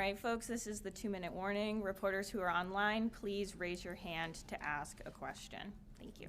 right, folks, this is the 2-minute warning. Reporters who are online, please raise your hand to ask a question. Thank you.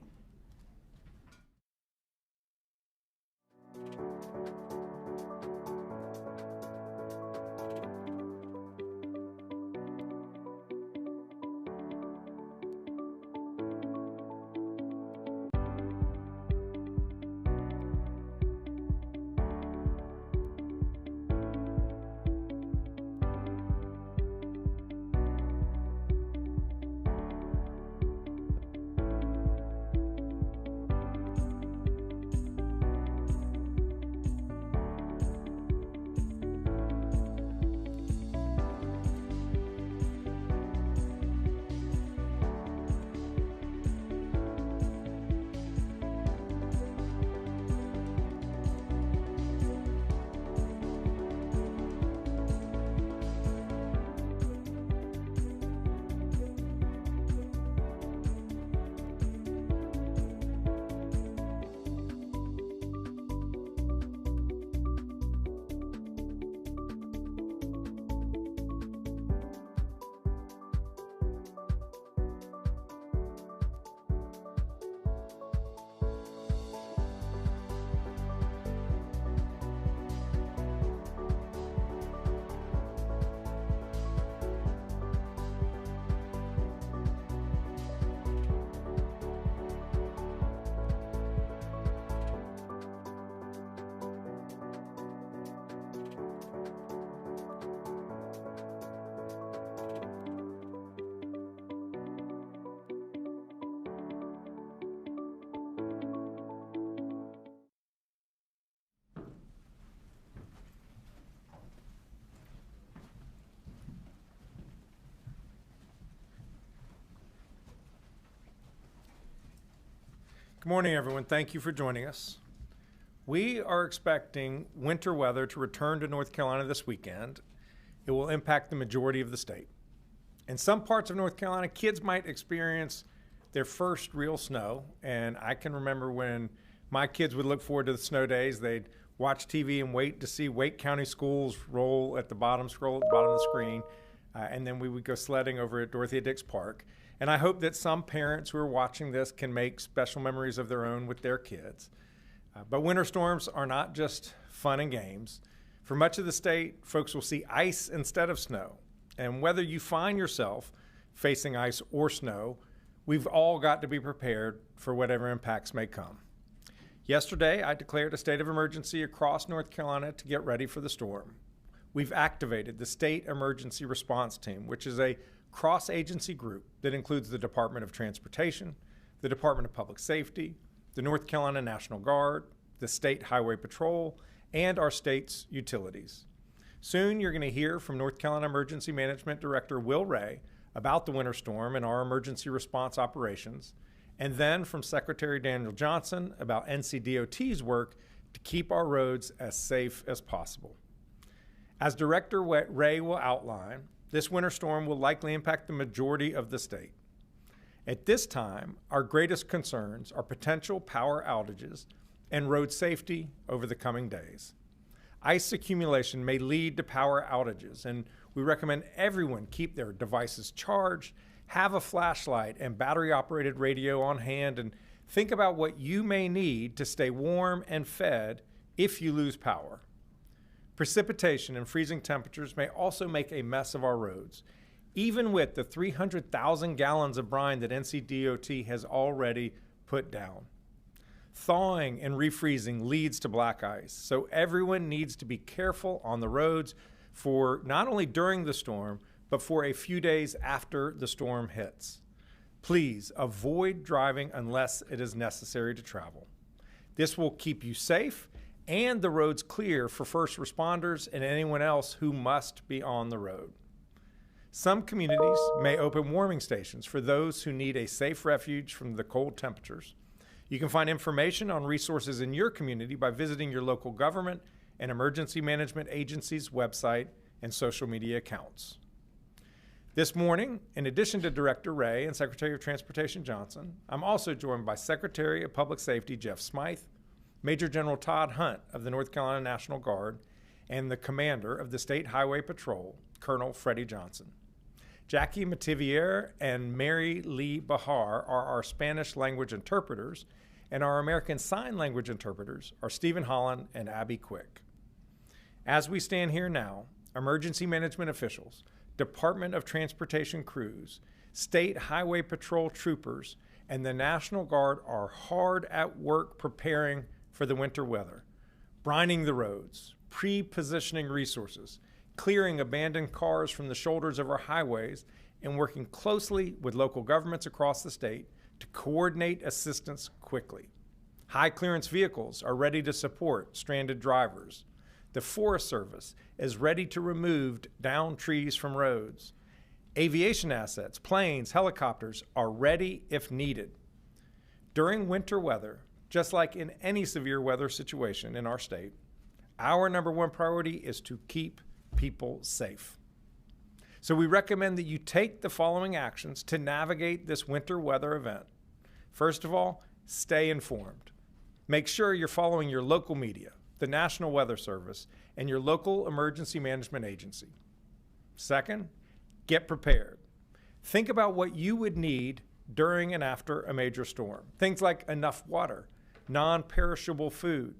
Good morning, everyone. Thank you for joining us. We are expecting winter weather to return to North Carolina this weekend. It will impact the majority of the state. In some parts of North Carolina, kids might experience their first real snow, and I can remember when my kids would look forward to the snow days. They'd watch TV and wait to see Wake County schools scroll at the bottom of the screen, and then we would go sledding over at Dorothea Dix Park. And I hope that some parents who are watching this can make special memories of their own with their kids. But winter storms are not just fun and games. For much of the state, folks will see ice instead of snow. And whether you find yourself facing ice or snow, we've all got to be prepared for whatever impacts may come. Yesterday, I declared a state of emergency across North Carolina to get ready for the storm. We've activated the State Emergency Response Team, which is a cross-agency group that includes the Department of Transportation, the Department of Public Safety, the North Carolina National Guard, the State Highway Patrol, and our state's utilities. Soon you're going to hear from North Carolina Emergency Management Director Will Ray about the winter storm and our emergency response operations, and then from Secretary Daniel Johnson about NCDOT's work to keep our roads as safe as possible. As Director Ray will outline, this winter storm will likely impact the majority of the state. At this time, our greatest concerns are potential power outages and road safety over the coming days. Ice accumulation may lead to power outages, and we recommend everyone keep their devices charged, have a flashlight and battery-operated radio on hand, and think about what you may need to stay warm and fed if you lose power. Precipitation and freezing temperatures may also make a mess of our roads, even with the 300,000 gallons of brine that NCDOT has already put down. Thawing and refreezing leads to black ice, so everyone needs to be careful on the roads for not only during the storm, but for a few days after the storm hits. Please avoid driving unless it is necessary to travel. This will keep you safe and the roads clear for first responders and anyone else who must be on the road. Some communities may open warming stations for those who need a safe refuge from the cold temperatures. You can find information on resources in your community by visiting your local government and emergency management agency's website and social media accounts. This morning, in addition to Director Ray and Secretary of Transportation Johnson, I'm also joined by Secretary of Public Safety Jeff Smythe, Major General Todd Hunt of the North Carolina National Guard, and the Commander of the State Highway Patrol Colonel Freddie Johnson. Jackie Mativier and Mary Lee Bahar are our Spanish language interpreters, and our American Sign Language interpreters are Stephen Holland and Abby Quick. As we stand here now, emergency management officials, Department of Transportation crews, State Highway Patrol troopers, and the National Guard are hard at work preparing for the winter weather, brining the roads, pre-positioning resources, clearing abandoned cars from the shoulders of our highways, and working closely with local governments across the state to coordinate assistance quickly. High clearance vehicles are ready to support stranded drivers. The Forest Service is ready to remove downed trees from roads. Aviation assets, planes, helicopters are ready if needed. During winter weather, just like in any severe weather situation in our state, our number one priority is to keep people safe. So we recommend that you take the following actions to navigate this winter weather event. First of all, stay informed. Make sure you're following your local media, the National Weather Service, and your local emergency management agency. Second, get prepared. Think about what you would need during and after a major storm. Things like enough water, non-perishable food,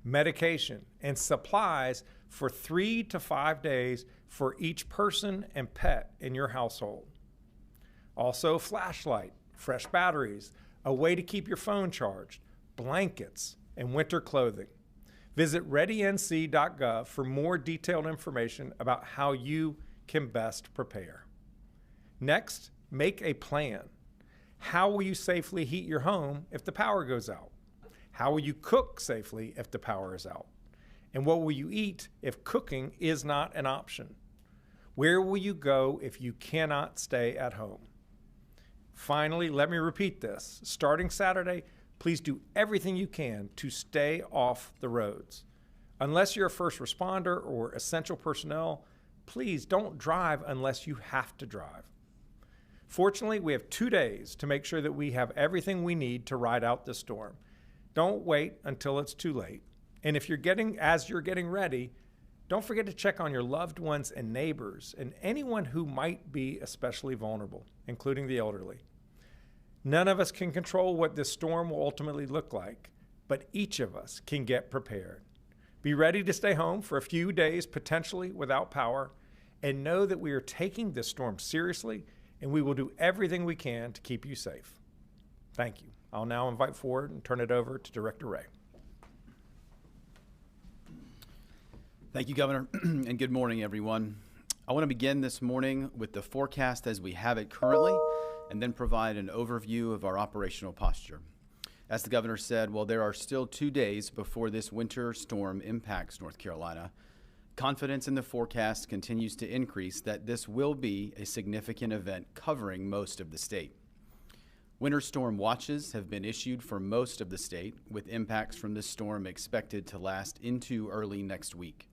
medication, and supplies for 3 to 5 days for each person and pet in your household. Also, a flashlight, fresh batteries, a way to keep your phone charged, blankets, and winter clothing. Visit readync.gov for more detailed information about how you can best prepare. Next, make a plan. How will you safely heat your home if the power goes out? How will you cook safely if the power is out? And what will you eat if cooking is not an option? Where will you go if you cannot stay at home? Finally, let me repeat this. Starting Saturday, please do everything you can to stay off the roads. Unless you're a first responder or essential personnel, please don't drive unless you have to drive. Fortunately, we have 2 days to make sure that we have everything we need to ride out this storm. Don't wait until it's too late. And if you're getting ready, don't forget to check on your loved ones and neighbors and anyone who might be especially vulnerable, including the elderly. None of us can control what this storm will ultimately look like, but each of us can get prepared. Be ready to stay home for a few days, potentially without power, and know that we are taking this storm seriously and we will do everything we can to keep you safe. Thank you. I'll now invite forward and turn it over to Director Ray. Thank you, Governor, and good morning, everyone. I want to begin this morning with the forecast as we have it currently, and then provide an overview of our operational posture. As the Governor said, while there are still 2 days before this winter storm impacts North Carolina, confidence in the forecast continues to increase that this will be a significant event covering most of the state. Winter storm watches have been issued for most of the state, with impacts from this storm expected to last into early next week.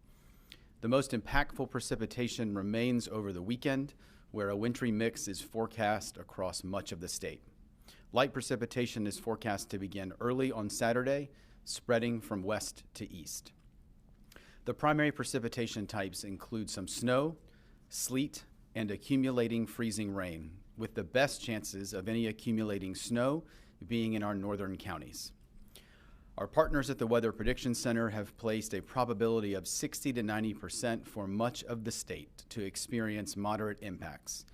The most impactful precipitation remains over the weekend, where a wintry mix is forecast across much of the state. Light precipitation is forecast to begin early on Saturday, spreading from west to east. The primary precipitation types include some snow, sleet, and accumulating freezing rain, with the best chances of any accumulating snow being in our northern counties. Our partners at the Weather Prediction Center have placed a probability of 60 to 90% for much of the state to experience moderate impacts.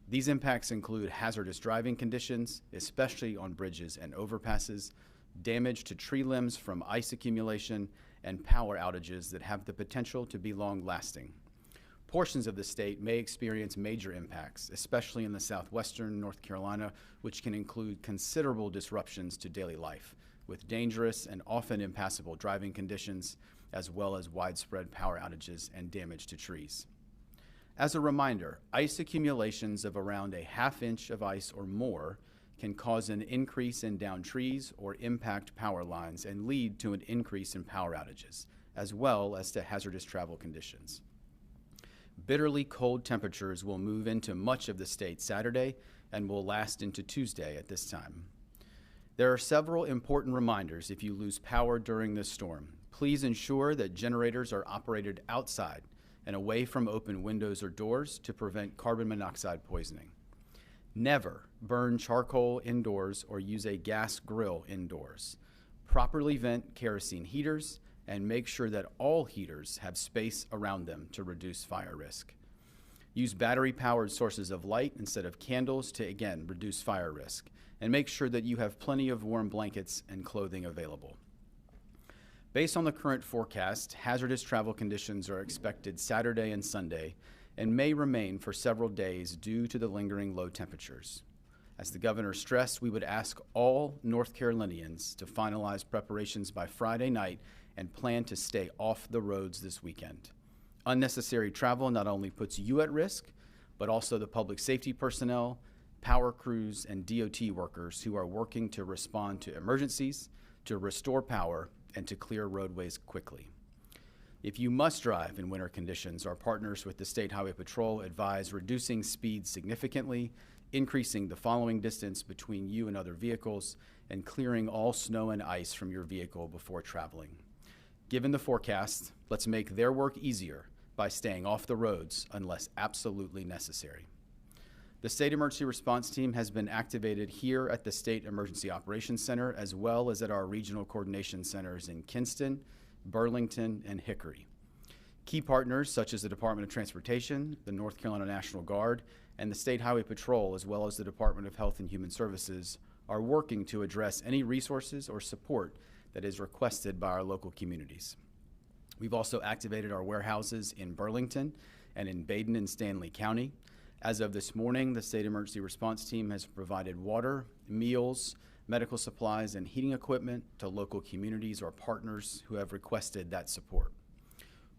These impacts include hazardous driving conditions, especially on bridges and overpasses, damage to tree limbs from ice accumulation, and power outages that have the potential to be long-lasting. Portions of the state may experience major impacts, especially in the southwestern North Carolina, which can include considerable disruptions to daily life, with dangerous and often impassable driving conditions, as well as widespread power outages and damage to trees. As a reminder, ice accumulations of around a ½ inch of ice or more can cause an increase in downed trees or impact power lines and lead to an increase in power outages, as well as to hazardous travel conditions. Bitterly cold temperatures will move into much of the state Saturday and will last into Tuesday at this time. There are several important reminders if you lose power during this storm. Please ensure that generators are operated outside and away from open windows or doors to prevent carbon monoxide poisoning. Never burn charcoal indoors or use a gas grill indoors. Properly vent kerosene heaters and make sure that all heaters have space around them to reduce fire risk. Use battery-powered sources of light instead of candles to, again, reduce fire risk. And make sure that you have plenty of warm blankets and clothing available. Based on the current forecast, hazardous travel conditions are expected Saturday and Sunday and may remain for several days due to the lingering low temperatures. As the governor stressed, we would ask all North Carolinians to finalize preparations by Friday night and plan to stay off the roads this weekend. Unnecessary travel not only puts you at risk, but also the public safety personnel, power crews, and DOT workers who are working to respond to emergencies, to restore power, and to clear roadways quickly. If you must drive in winter conditions, our partners with the State Highway Patrol advise reducing speed significantly, increasing the following distance between you and other vehicles, and clearing all snow and ice from your vehicle before traveling. Given the forecast, let's make their work easier by staying off the roads unless absolutely necessary. The State Emergency Response Team has been activated here at the State Emergency Operations Center as well as at our regional coordination centers in Kinston, Burlington, and Hickory. Key partners such as the Department of Transportation, the North Carolina National Guard, and the State Highway Patrol, as well as the Department of Health and Human Services, are working to address any resources or support that is requested by our local communities. We've also activated our warehouses in Burlington and in Baden and Stanley County. As of this morning, the State Emergency Response Team has provided water, meals, medical supplies, and heating equipment to local communities or partners who have requested that support.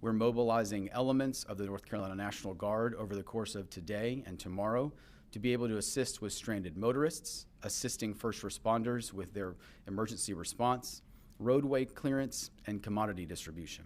We're mobilizing elements of the North Carolina National Guard over the course of today and tomorrow to be able to assist with stranded motorists, assisting first responders with their emergency response, roadway clearance, and commodity distribution.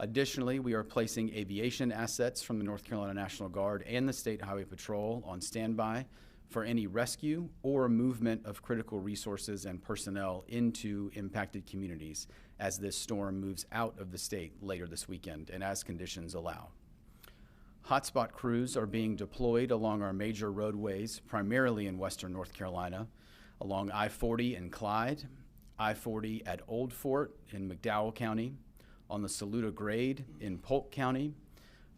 Additionally, we are placing aviation assets from the North Carolina National Guard and the State Highway Patrol on standby for any rescue or movement of critical resources and personnel into impacted communities as this storm moves out of the state later this weekend and as conditions allow. Hotspot crews are being deployed along our major roadways, primarily in western North Carolina, along I-40 in Clyde, I-40 at Old Fort in McDowell County, on the Saluda Grade in Polk County,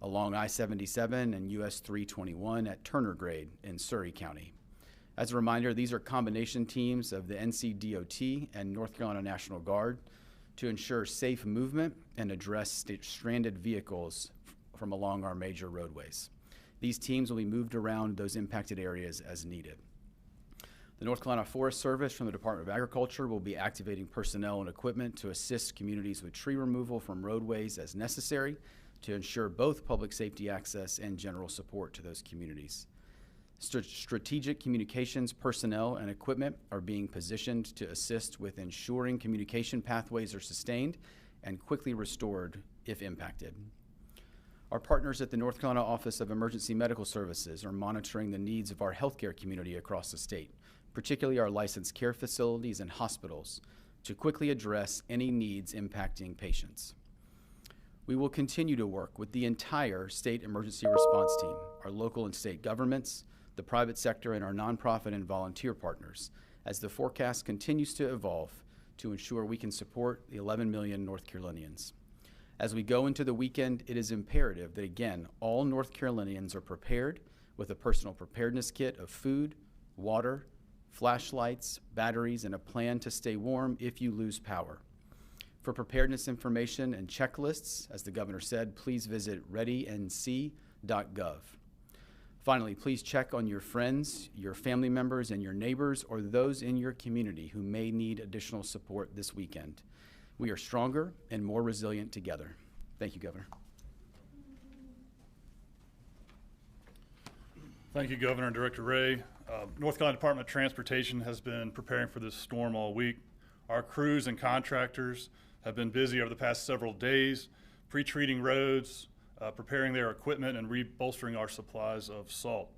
along I-77 and US 321 at Turner Grade in Surrey County. As a reminder, these are combination teams of the NCDOT and North Carolina National Guard to ensure safe movement and address stranded vehicles from along our major roadways. These teams will be moved around those impacted areas as needed. The North Carolina Forest Service from the Department of Agriculture will be activating personnel and equipment to assist communities with tree removal from roadways as necessary to ensure both public safety access and general support to those communities. Strategic communications personnel and equipment are being positioned to assist with ensuring communication pathways are sustained and quickly restored if impacted. Our partners at the North Carolina Office of Emergency Medical Services are monitoring the needs of our healthcare community across the state, particularly our licensed care facilities and hospitals, to quickly address any needs impacting patients. We will continue to work with the entire State Emergency Response Team, our local and state governments, the private sector, and our nonprofit and volunteer partners as the forecast continues to evolve to ensure we can support the 11 million North Carolinians. As we go into the weekend, it is imperative that, again, all North Carolinians are prepared with a personal preparedness kit of food, water, flashlights, batteries, and a plan to stay warm if you lose power. For preparedness information and checklists, as the governor said, please visit readync.gov. Finally, please check on your friends, your family members, and your neighbors, or those in your community who may need additional support this weekend. We are stronger and more resilient together. Thank you, Governor. Thank you, Governor and Director Ray. North Carolina Department of Transportation has been preparing for this storm all week. Our crews and contractors have been busy over the past several days, pre-treating roads, preparing their equipment, and rebolstering our supplies of salt.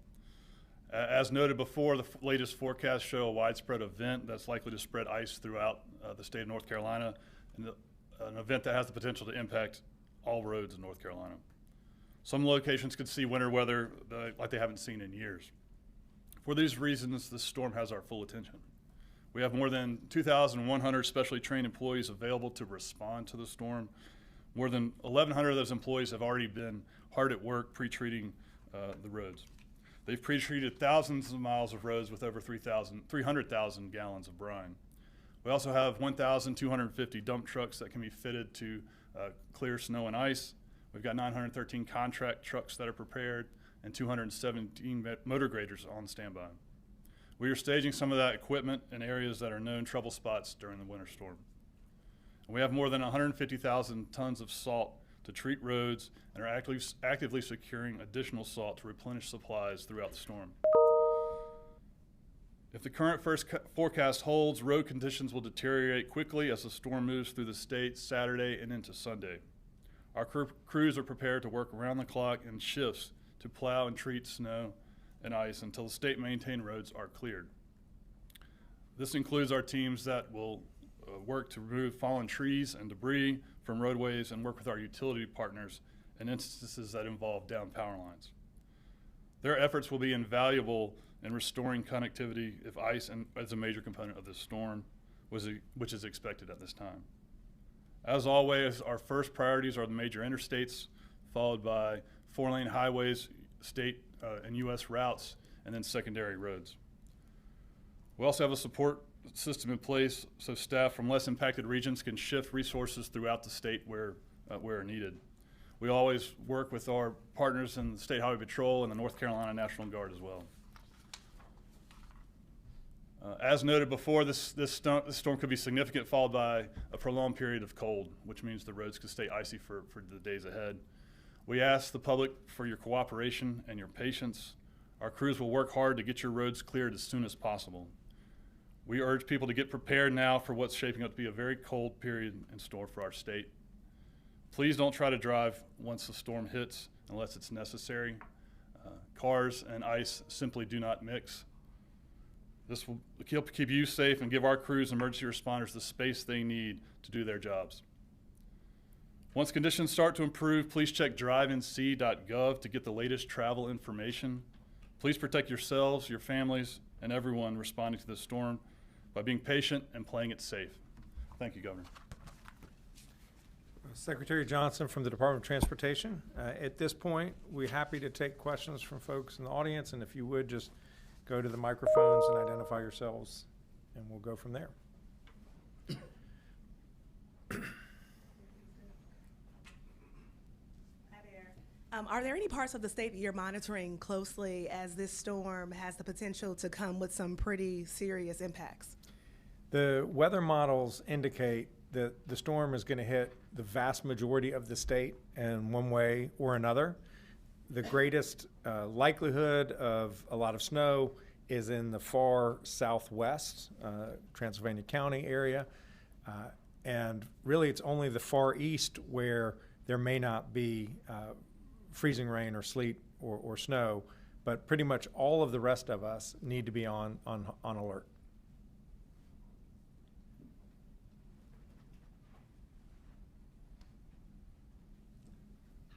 As noted before, the latest forecasts show a widespread event that's likely to spread ice throughout the state of North Carolina, and an event that has the potential to impact all roads in North Carolina. Some locations could see winter weather like they haven't seen in years. For these reasons, this storm has our full attention. We have more than 2,100 specially trained employees available to respond to the storm. More than 1,100 of those employees have already been hard at work pre-treating the roads. They've pre-treated thousands of miles of roads with over 300,000 gallons of brine. We also have 1,250 dump trucks that can be fitted to clear snow and ice. We've got 913 contract trucks that are prepared and 217 motor graders on standby. We are staging some of that equipment in areas that are known trouble spots during the winter storm. And we have more than 150,000 tons of salt to treat roads and are actively securing additional salt to replenish supplies throughout the storm. If the current forecast holds, road conditions will deteriorate quickly as the storm moves through the state Saturday and into Sunday. Our crews are prepared to work around the clock in shifts to plow and treat snow and ice until the state-maintained roads are cleared. This includes our teams that will work to remove fallen trees and debris from roadways and work with our utility partners in instances that involve downed power lines. Their efforts will be invaluable in restoring connectivity if ice is a major component of this storm, which is expected at this time. As always, our first priorities are the major interstates, followed by 4-lane highways, state and U.S. routes, and then secondary roads. We also have a support system in place so staff from less impacted regions can shift resources throughout the state where needed. We always work with our partners in the State Highway Patrol and the North Carolina National Guard as well. As noted before, this storm could be significant, followed by a prolonged period of cold, which means the roads could stay icy for the days ahead. We ask the public for your cooperation and your patience. Our crews will work hard to get your roads cleared as soon as possible. We urge people to get prepared now for what's shaping up to be a very cold period in store for our state. Please don't try to drive once the storm hits unless it's necessary. Cars and ice simply do not mix. This will keep you safe and give our crews and emergency responders the space they need to do their jobs. Once conditions start to improve, please check drivenc.gov to get the latest travel information. Please protect yourselves, your families, and everyone responding to this storm by being patient and playing it safe. Thank you, Governor. Secretary Johnson from the Department of Transportation. At this point, we're happy to take questions from folks in the audience, and if you would just go to the microphones and identify yourselves, and we'll go from there. Are there any parts of the state that you're monitoring closely as this storm has the potential to come with some pretty serious impacts? The weather models indicate that the storm is going to hit the vast majority of the state in one way or another. The greatest likelihood of a lot of snow is in the far southwest, Transylvania County area. And really it's only the far east where there may not be freezing rain or sleet or snow, but pretty much all of the rest of us need to be on alert.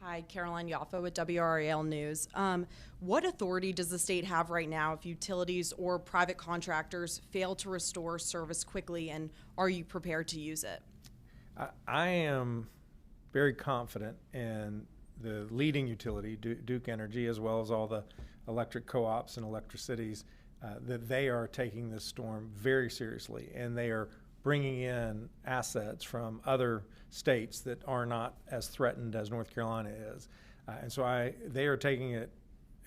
Hi, Caroline Yaffa with WRAL News. What authority does the state have right now if utilities or private contractors fail to restore service quickly, and are you prepared to use it? I am very confident in the leading utility, Duke Energy, as well as all the electric co-ops and electricities, that they are taking this storm very seriously, and they are bringing in assets from other states that are not as threatened as North Carolina is. And so they are taking it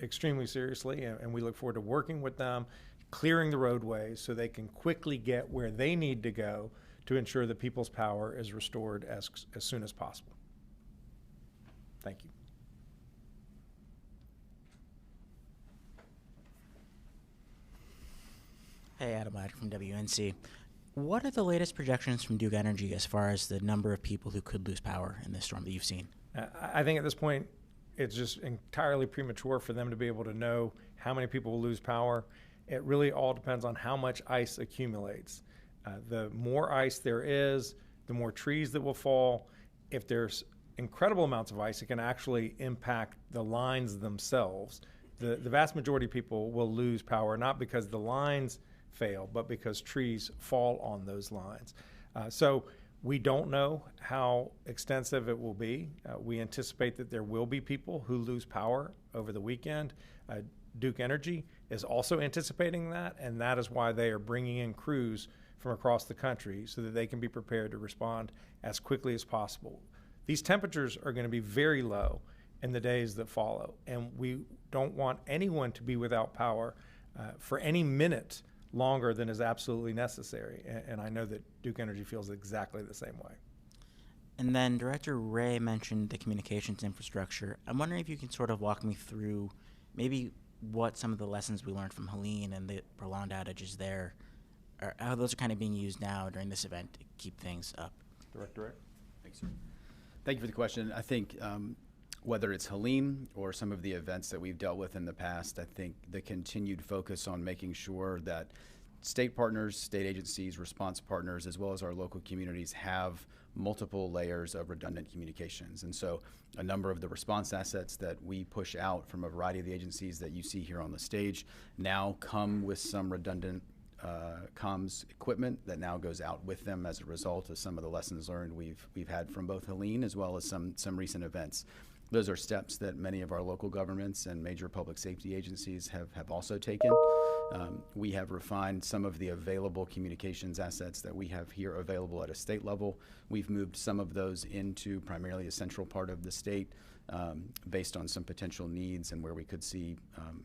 extremely seriously, and we look forward to working with them, clearing the roadways so they can quickly get where they need to go to ensure that people's power is restored as soon as possible. Thank you. Hey, Adam Ladd from WNC. What are the latest projections from Duke Energy as far as the number of people who could lose power in this storm that you've seen? I think at this point, it's just entirely premature for them to be able to know how many people will lose power. It really all depends on how much ice accumulates. The more ice there is, the more trees that will fall. If there's incredible amounts of ice, it can actually impact the lines themselves. The vast majority of people will lose power, not because the lines fail, but because trees fall on those lines. So we don't know how extensive it will be. We anticipate that there will be people who lose power over the weekend. Duke Energy is also anticipating that, and that is why they are bringing in crews from across the country so that they can be prepared to respond as quickly as possible. These temperatures are going to be very low in the days that follow, and we don't want anyone to be without power for any minute longer than is absolutely necessary. And I know that Duke Energy feels exactly the same way. And then Director Ray mentioned the communications infrastructure. I'm wondering if you can sort of walk me through maybe what some of the lessons we learned from Helene and the prolonged outages there, or how those are kind of being used now during this event to keep things up. Director Ray? Thanks, sir. Thank you for the question. I think whether it's Helene or some of the events that we've dealt with in the past, I think the continued focus on making sure that state partners, state agencies, response partners, as well as our local communities have multiple layers of redundant communications. And so a number of the response assets that we push out from a variety of the agencies that you see here on the stage now come with some redundant comms equipment that now goes out with them as a result of some of the lessons learned we've had from both Helene as well as some recent events. Those are steps that many of our local governments and major public safety agencies have also taken. We have refined some of the available communications assets that we have here available at a state level. We've moved some of those into primarily a central part of the state based on some potential needs and where we could see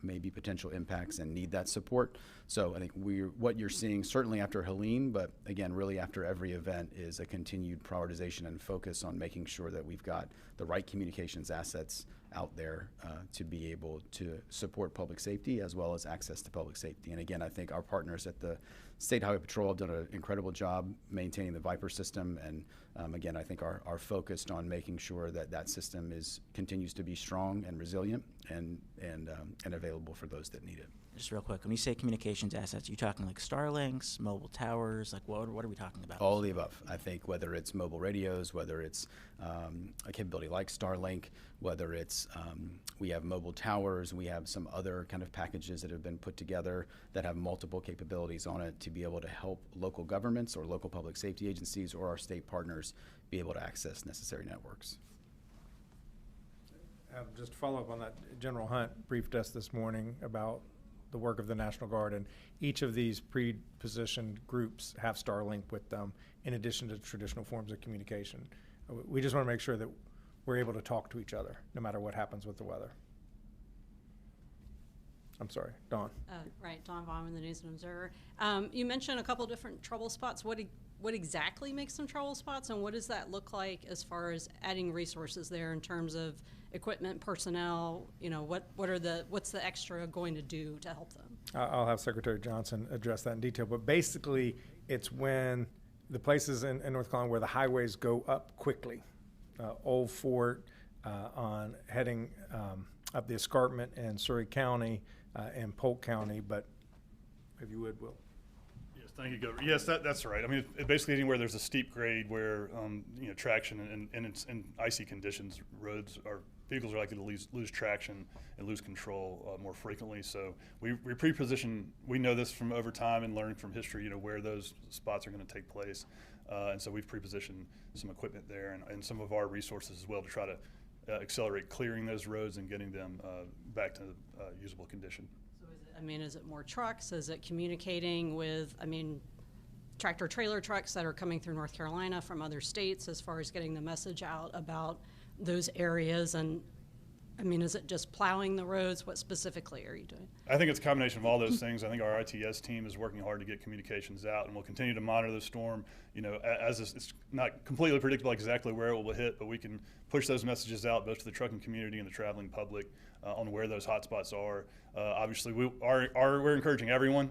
maybe potential impacts and need that support. So I think what you're seeing certainly after Helene, but again, really after every event, is a continued prioritization and focus on making sure that we've got the right communications assets out there to be able to support public safety as well as access to public safety. And again, I think our partners at the State Highway Patrol have done an incredible job maintaining the Viper system. And again, I think are focused on making sure that that system continues to be strong and resilient and available for those that need it. Just real quick, when you say communications assets, are you talking like Starlinks, mobile towers? Like what are we talking about? All of the above. I think whether it's mobile radios, whether it's a capability like Starlink, whether it's we have mobile towers, we have some other kind of packages that have been put together that have multiple capabilities on it to be able to help local governments or local public safety agencies or our state partners be able to access necessary networks. Just to follow up on that, General Hunt briefed us this morning about the work of the National Guard, and each of these pre-positioned groups have Starlink with them in addition to traditional forms of communication. We just want to make sure that we're able to talk to each other no matter what happens with the weather. I'm sorry, Dawn. Right, Dawn Vaughn, the News and Observer. You mentioned a couple different trouble spots. What exactly makes them trouble spots, and what does that look like as far as adding resources there in terms of equipment, personnel? You know, what's the extra going to do to help them? I'll have Secretary Johnson address that in detail, but basically it's when the places in North Carolina where the highways go up quickly, Old Fort on heading up the escarpment in Surrey County and Polk County, but if you would, Will. Yes, thank you, Governor. Yes, that's right. I mean, basically anywhere there's a steep grade where traction and it's in icy conditions, vehicles are likely to lose traction and lose control more frequently. So we pre-position. We know this from over time and learning from history, where those spots are going to take place, and so we've pre-positioned some equipment there and some of our resources as well to try to accelerate clearing those roads and getting them back to usable condition. So is it more trucks? Is it communicating with, tractor trailer trucks that are coming through North Carolina from other states as far as getting the message out about those areas? And is it just plowing the roads? What specifically are you doing? I think it's a combination of all those things. I think our ITS team is working hard to get communications out, and we'll continue to monitor the storm. As it's not completely predictable exactly where it will hit, but we can push those messages out both to the trucking community and the traveling public on where those hotspots are. Obviously, we're encouraging everyone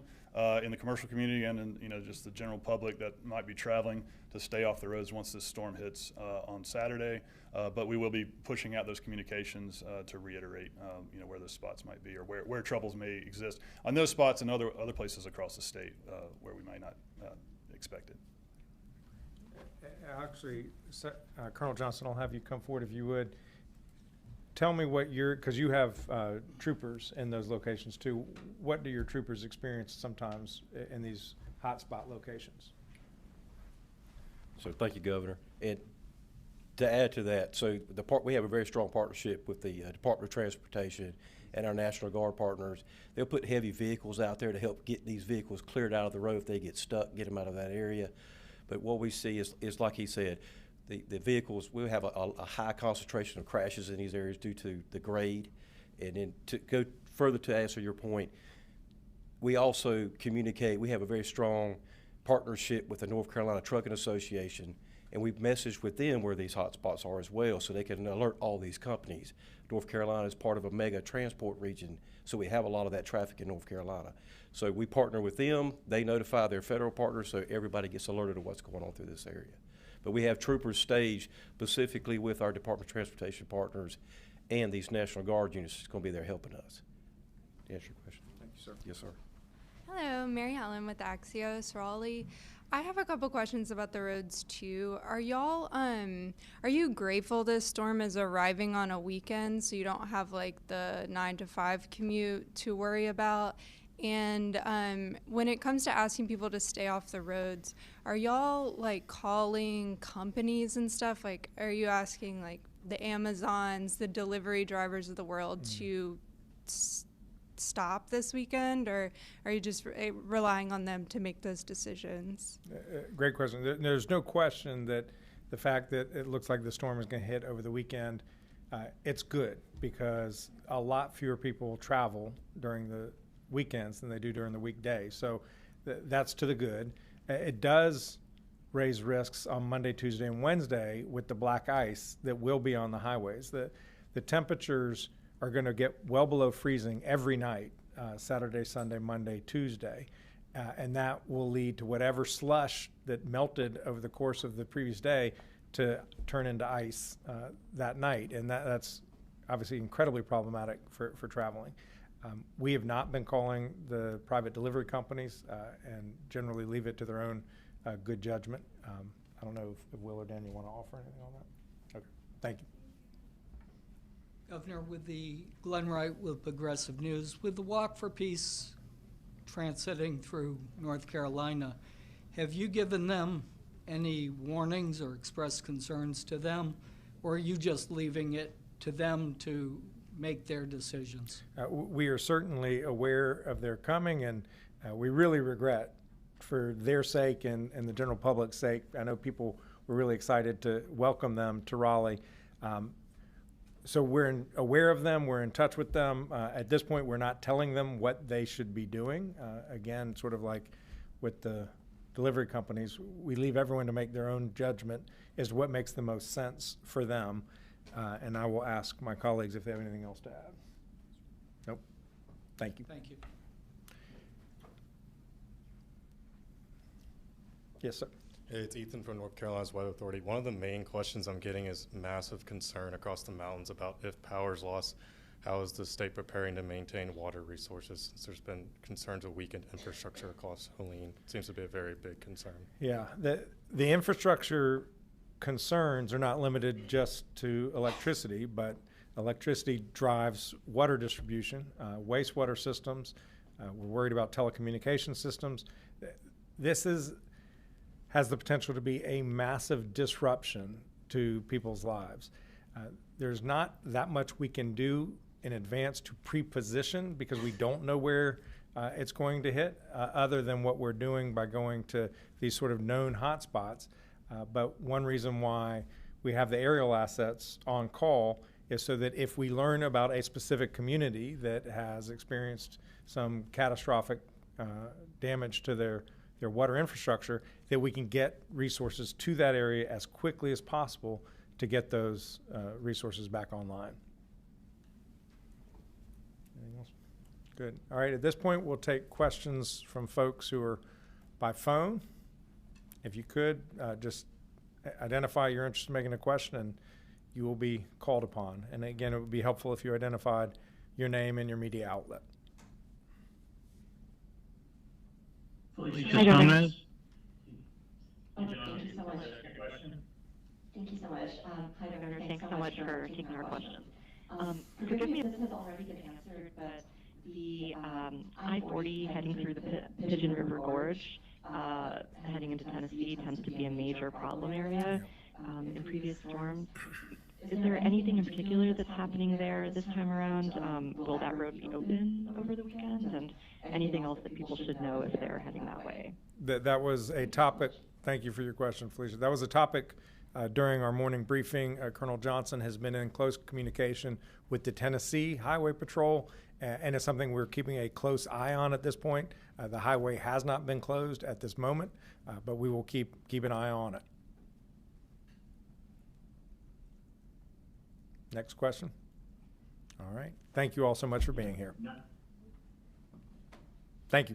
in the commercial community and in just the general public that might be traveling to stay off the roads once this storm hits on Saturday. But we will be pushing out those communications to reiterate where those spots might be or where troubles may exist on those spots and other places across the state where we might not expect it. Actually, Colonel Johnson, I'll have you come forward if you would. Tell me what because you have troopers in those locations too. What do your troopers experience sometimes in these hotspot locations? So thank you, Governor. And to add to that, so we have a very strong partnership with the Department of Transportation and our National Guard partners. They'll put heavy vehicles out there to help get these vehicles cleared out of the road if they get stuck, get them out of that area. But what we see is like he said, the vehicles, we'll have a high concentration of crashes in these areas due to the grade. And then to go further to answer your point, we also communicate, we have a very strong partnership with the North Carolina Trucking Association, and we've messaged with them where these hotspots are as well so they can alert all these companies. North Carolina is part of a mega transport region, so we have a lot of that traffic in North Carolina. So we partner with them, they notify their federal partners, so everybody gets alerted of what's going on through this area. But we have troopers staged specifically with our Department of Transportation partners and these National Guard units that's going to be there helping us. To answer your question. Thank you, sir. Yes, sir. Hello, Mary Helen with Axios Raleigh. I have a couple questions about the roads too. Are you grateful this storm is arriving on a weekend so you don't have like the 9 to 5 commute to worry about? And when it comes to asking people to stay off the roads, are y'all like calling companies and stuff? Like, are you asking like the Amazons, the delivery drivers of the world to stop this weekend, or are you just relying on them to make those decisions? Great question. There's no question that the fact that it looks like the storm is going to hit over the weekend, it's good because a lot fewer people travel during the weekends than they do during the weekdays. So that's to the good. It does raise risks on Monday, Tuesday, and Wednesday with the black ice that will be on the highways. The temperatures are going to get well below freezing every night, Saturday, Sunday, Monday, Tuesday. And that will lead to whatever slush that melted over the course of the previous day to turn into ice that night. And that's obviously incredibly problematic for traveling. We have not been calling the private delivery companies and generally leave it to their own good judgment. I don't know if Will or Dan, you want to offer anything on that? Okay, thank you. Governor, with the Glenn Wright with Progressive News, with the Walk for Peace transiting through North Carolina, have you given them any warnings or expressed concerns to them, or are you just leaving it to them to make their decisions? We are certainly aware of their coming, and we really regret for their sake and the general public's sake. I know people were really excited to welcome them to Raleigh. So we're aware of them, we're in touch with them. At this point, we're not telling them what they should be doing. Again, sort of like with the delivery companies, we leave everyone to make their own judgment as to what makes the most sense for them. And I will ask my colleagues if they have anything else to add. Nope. Thank you. Thank you. Yes, sir. Hey, it's Ethan from North Carolina's Weather Authority. One of the main questions I'm getting is massive concern across the mountains about if power is lost, how is the state preparing to maintain water resources? Since there's been concerns of weakened infrastructure across Helene. It seems to be a very big concern. Yeah, the infrastructure concerns are not limited just to electricity, but electricity drives water distribution, wastewater systems. We're worried about telecommunication systems. This has the potential to be a massive disruption to people's lives. There's not that much we can do in advance to pre-position because we don't know where it's going to hit other than what we're doing by going to these sort of known hotspots. But one reason why we have the aerial assets on call is so that if we learn about a specific community that has experienced some catastrophic damage to their water infrastructure, that we can get resources to that area as quickly as possible to get those resources back online. Anything else? Good. All right, at this point, we'll take questions from folks who are by phone. If you could, just identify your interest in making a question, and you will be called upon. And again, it would be helpful if you identified your name and your media outlet. Felicia Gomez. Hi, Governor. Thanks so much for taking our question. Forgive me if this has already been answered, but the I-40 heading through the Pigeon River Gorge, heading into Tennessee, tends to be a major problem area in previous storms. Is there anything in particular that's happening there this time around? Will that road be open over the weekend? And anything else that people should know if they're heading that way? That was a topic. Thank you for your question, Felicia. That was a topic during our morning briefing. Colonel Johnson has been in close communication with the Tennessee Highway Patrol, and it's something we're keeping a close eye on at this point. The highway has not been closed at this moment, but we will keep an eye on it. Next question. All right. Thank you all so much for being here. Thank you.